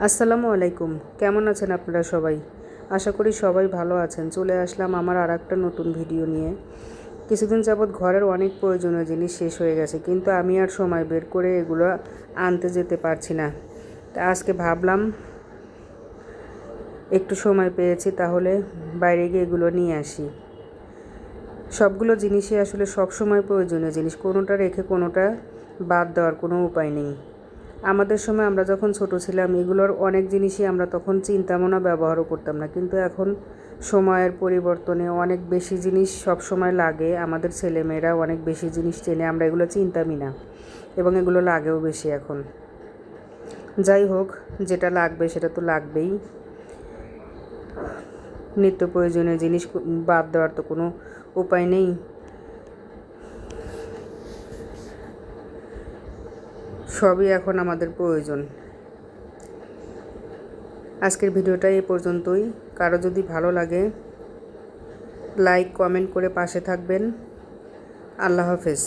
আসসালামু আলাইকুম। কেমন আছেন আপনারা সবাই? আশা করি সবাই ভালো আছেন। চলে আসলাম আমার আরেকটা নতুন ভিডিও নিয়ে। কিছুদিন যাবৎ ঘরের অনেক প্রয়োজনীয় জিনিস শেষ হয়ে গেছে, কিন্তু আমি আর সময় বের করে এগুলো আনতে যেতে পারছি না। তা আজকে ভাবলাম একটু সময় পেয়েছি, তাহলে বাইরে গিয়ে এগুলো নিয়ে আসি। সবগুলো জিনিসই আসলে সবসময় প্রয়োজনীয় জিনিস, কোনোটা রেখে কোনোটা বাদ দেওয়ার কোনো উপায় নেই। আমাদের সময় আমরা যখন ছোট ছিলাম, এগুলোর অনেক জিনিসই আমরা তখন চিন্তামনা ব্যবহারও করতাম না, কিন্তু এখন সময়ের পরিবর্তনে অনেক বেশি জিনিস সব সময় লাগে। আমাদের ছেলেমেয়েরা অনেক বেশি জিনিস চেনে, আমরা এগুলো চিন্তামই না, এবং এগুলো লাগেও বেশি এখন। যাই হোক, যেটা লাগবে সেটা তো লাগবেই। নিত্য প্রয়োজনীয় জিনিস বাদ দেওয়ার তো কোনো উপায় নেই। সবই এখন আমাদের প্রয়োজন। আজকের ভিডিওটা এই পর্যন্তই। কারো যদি ভালো লাগে লাইক কমেন্ট করে পাশে থাকবেন। আল্লাহ হাফেজ।